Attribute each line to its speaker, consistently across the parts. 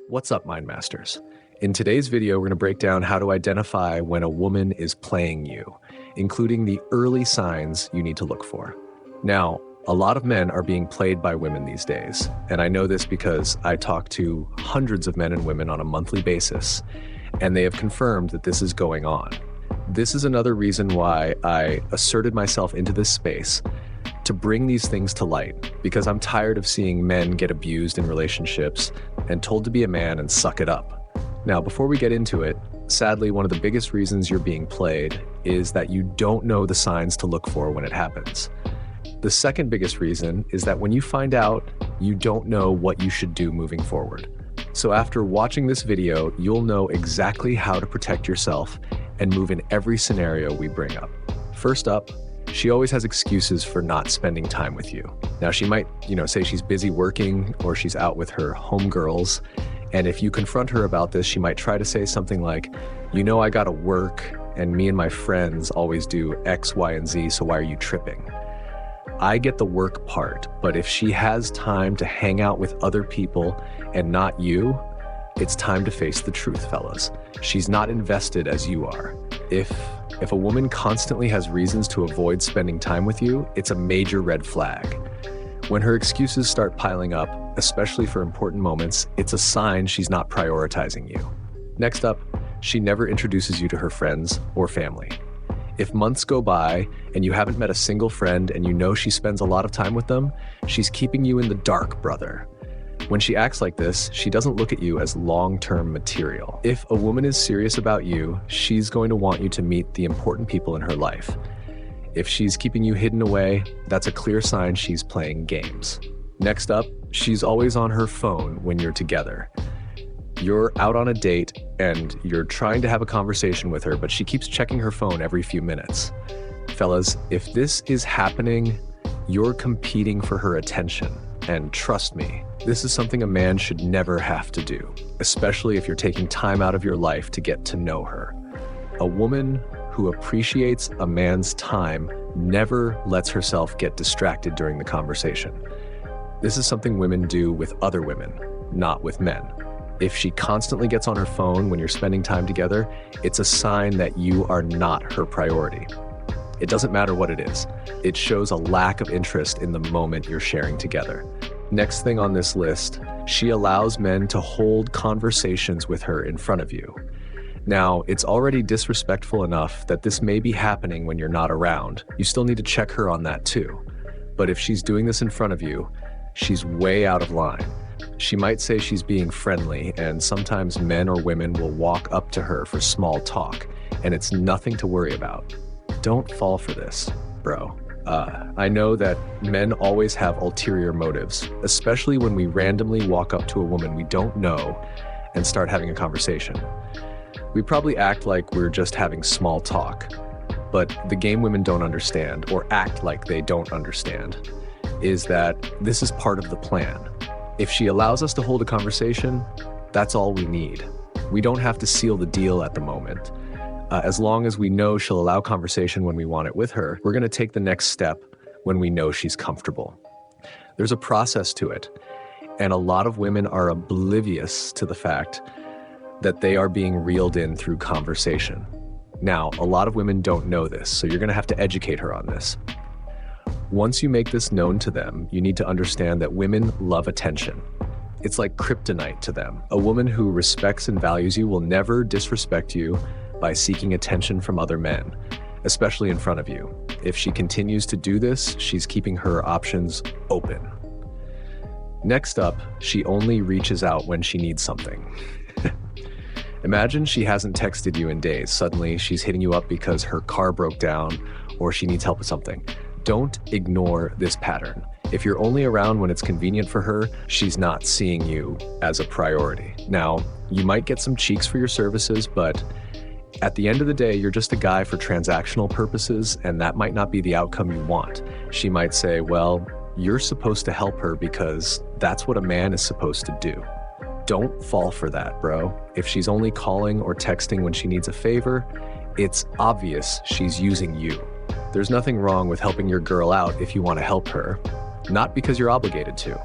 Speaker 1: What's up, Mind Masters? In today's video, we're going to break down how to identify when a woman is playing you, including the early signs you need to look for. Now, a lot of men are being played by women these days, and I know this because I talk to hundreds of men and women on a monthly basis, and they have confirmed that this is going on. This is another reason why I asserted myself into this space to bring these things to light, because I'm tired of seeing men get abused in relationships and told to be a man and suck it up. Now, before we get into it, sadly, one of the biggest reasons you're being played is that you don't know the signs to look for when it happens. The second biggest reason is that when you find out, you don't know what you should do moving forward. So after watching this video, you'll know exactly how to protect yourself and move in every scenario we bring up. First up, she always has excuses for not spending time with you. Now, she might, say she's busy working or she's out with her homegirls. And if you confront her about this, she might try to say something like, I gotta work and me and my friends always do X, Y, and Z, so why are you tripping? I get the work part, but if she has time to hang out with other people and not you, it's time to face the truth, fellas. She's not invested as you are. If a woman constantly has reasons to avoid spending time with you, it's a major red flag. When her excuses start piling up, especially for important moments, it's a sign she's not prioritizing you. Next up, she never introduces you to her friends or family. If months go by and you haven't met a single friend and you know she spends a lot of time with them, she's keeping you in the dark, brother. When she acts like this, she doesn't look at you as long-term material. If a woman is serious about you, she's going to want you to meet the important people in her life. If she's keeping you hidden away, that's a clear sign she's playing games. Next up, she's always on her phone when you're together. You're out on a date and you're trying to have a conversation with her, but she keeps checking her phone every few minutes. Fellas, if this is happening, you're competing for her attention. And trust me, this is something a man should never have to do, especially if you're taking time out of your life to get to know her. A woman who appreciates a man's time never lets herself get distracted during the conversation. This is something women do with other women, not with men. If she constantly gets on her phone when you're spending time together, it's a sign that you are not her priority. It doesn't matter what it is. It shows a lack of interest in the moment you're sharing together. Next thing on this list, she allows men to hold conversations with her in front of you. Now, it's already disrespectful enough that this may be happening when you're not around. You still need to check her on that too. But if she's doing this in front of you, she's way out of line. She might say she's being friendly, and sometimes men or women will walk up to her for small talk, and it's nothing to worry about. Don't fall for this, bro. I know that men always have ulterior motives, especially when we randomly walk up to a woman we don't know and start having a conversation. We probably act like we're just having small talk, but the game women don't understand, or act like they don't understand, is that this is part of the plan. If she allows us to hold a conversation, that's all we need. We don't have to seal the deal at the moment. As long as we know she'll allow conversation when we want it with her, we're going to take the next step when we know she's comfortable. There's a process to it, and a lot of women are oblivious to the fact that they are being reeled in through conversation. Now, a lot of women don't know this, so you're going to have to educate her on this. Once you make this known to them, you need to understand that women love attention. It's like kryptonite to them. A woman who respects and values you will never disrespect you by seeking attention from other men, especially in front of you. If she continues to do this, she's keeping her options open. Next up, she only reaches out when she needs something. Imagine she hasn't texted you in days. Suddenly, she's hitting you up because her car broke down or she needs help with something. Don't ignore this pattern. If you're only around when it's convenient for her, she's not seeing you as a priority. Now, you might get some cheeks for your services, but at the end of the day, you're just a guy for transactional purposes, and that might not be the outcome you want. She might say, well, you're supposed to help her because that's what a man is supposed to do. Don't fall for that, bro. If she's only calling or texting when she needs a favor, it's obvious she's using you. There's nothing wrong with helping your girl out if you want to help her, not because you're obligated to.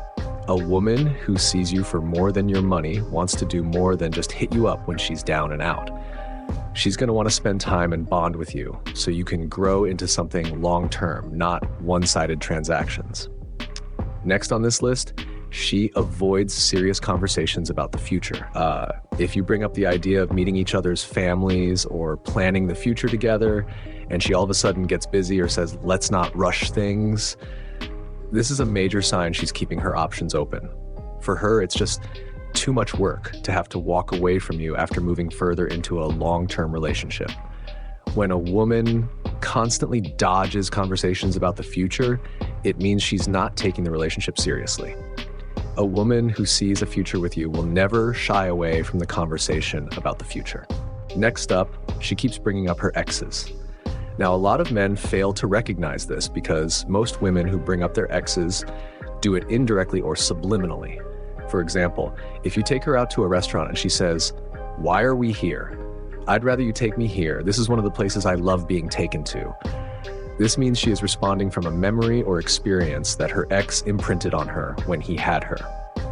Speaker 1: A woman who sees you for more than your money wants to do more than just hit you up when she's down and out. She's going to want to spend time and bond with you so you can grow into something long-term, not one-sided transactions. Next on this list, she avoids serious conversations about the future. If you bring up the idea of meeting each other's families or planning the future together, and she all of a sudden gets busy or says, let's not rush things, this is a major sign she's keeping her options open. For her, it's just too much work to have to walk away from you after moving further into a long-term relationship. When a woman constantly dodges conversations about the future, it means she's not taking the relationship seriously. A woman who sees a future with you will never shy away from the conversation about the future. Next up, she keeps bringing up her exes. Now, a lot of men fail to recognize this because most women who bring up their exes do it indirectly or subliminally. For example, if you take her out to a restaurant and she says, "Why are we here? I'd rather you take me here. This is one of the places I love being taken to." This means she is responding from a memory or experience that her ex imprinted on her when he had her.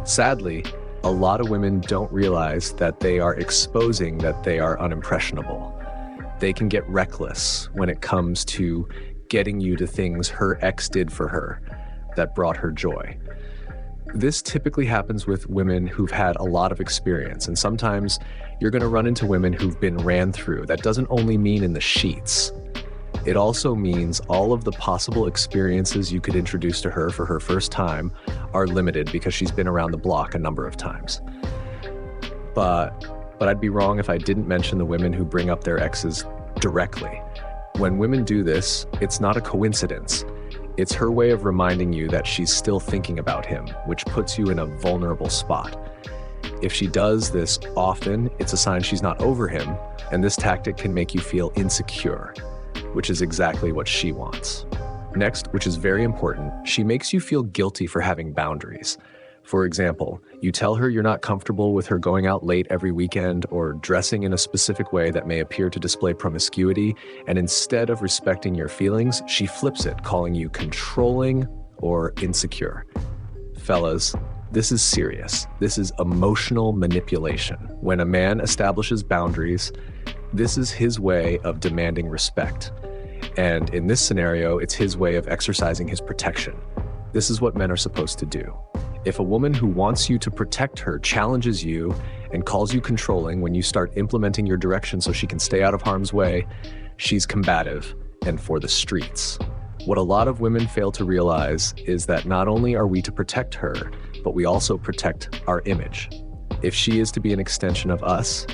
Speaker 1: Sadly, a lot of women don't realize that they are exposing that they are unimpressionable. They can get reckless when it comes to getting you to things her ex did for her that brought her joy. This typically happens with women who've had a lot of experience, and sometimes you're going to run into women who've been ran through. That doesn't only mean in the sheets. It also means all of the possible experiences you could introduce to her for her first time are limited because she's been around the block a number of times. But I'd be wrong if I didn't mention the women who bring up their exes directly. When women do this, it's not a coincidence. It's her way of reminding you that she's still thinking about him, which puts you in a vulnerable spot. If she does this often, it's a sign she's not over him, and this tactic can make you feel insecure, which is exactly what she wants. Next, which is very important, she makes you feel guilty for having boundaries. For example, you tell her you're not comfortable with her going out late every weekend or dressing in a specific way that may appear to display promiscuity, and instead of respecting your feelings, she flips it, calling you controlling or insecure. Fellas, this is serious. This is emotional manipulation. When a man establishes boundaries, this is his way of demanding respect. And in this scenario, it's his way of exercising his protection. This is what men are supposed to do. If a woman who wants you to protect her challenges you and calls you controlling when you start implementing your direction so she can stay out of harm's way, she's combative and for the streets. What a lot of women fail to realize is that not only are we to protect her, but we also protect our image. If she is to be an extension of us,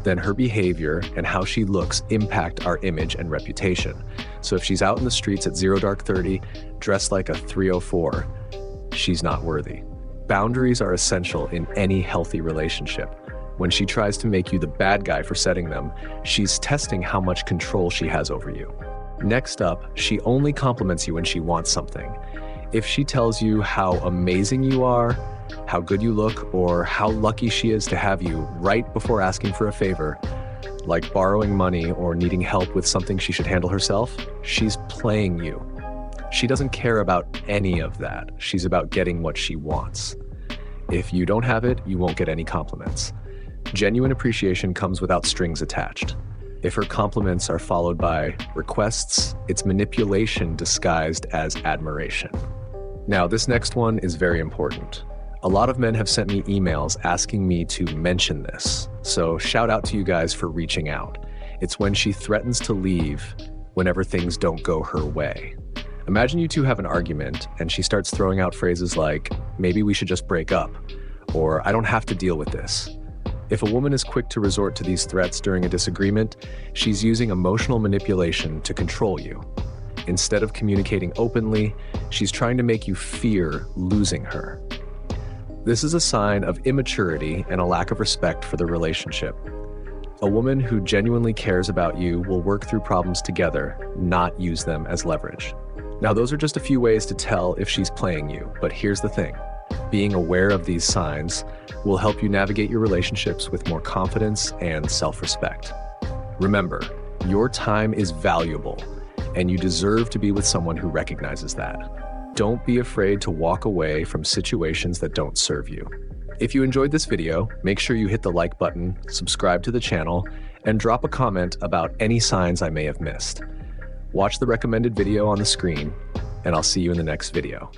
Speaker 1: then her behavior and how she looks impact our image and reputation. So if she's out in the streets at 0 dark 30, dressed like a 304, she's not worthy. Boundaries are essential in any healthy relationship. When she tries to make you the bad guy for setting them, she's testing how much control she has over you. Next up, she only compliments you when she wants something. If she tells you how amazing you are, how good you look, or how lucky she is to have you right before asking for a favor, like borrowing money or needing help with something she should handle herself, she's playing you. She doesn't care about any of that. She's about getting what she wants. If you don't have it, you won't get any compliments. Genuine appreciation comes without strings attached. If her compliments are followed by requests, it's manipulation disguised as admiration. Now, this next one is very important. A lot of men have sent me emails asking me to mention this, so shout out to you guys for reaching out. It's when she threatens to leave whenever things don't go her way. Imagine you two have an argument and she starts throwing out phrases like, "Maybe we should just break up," or "I don't have to deal with this." If a woman is quick to resort to these threats during a disagreement, she's using emotional manipulation to control you. Instead of communicating openly, she's trying to make you fear losing her. This is a sign of immaturity and a lack of respect for the relationship. A woman who genuinely cares about you will work through problems together, not use them as leverage. Now, those are just a few ways to tell if she's playing you, but here's the thing. Being aware of these signs will help you navigate your relationships with more confidence and self-respect. Remember, your time is valuable, and you deserve to be with someone who recognizes that. Don't be afraid to walk away from situations that don't serve you. If you enjoyed this video, make sure you hit the like button, subscribe to the channel, and drop a comment about any signs I may have missed. Watch the recommended video on the screen, and I'll see you in the next video.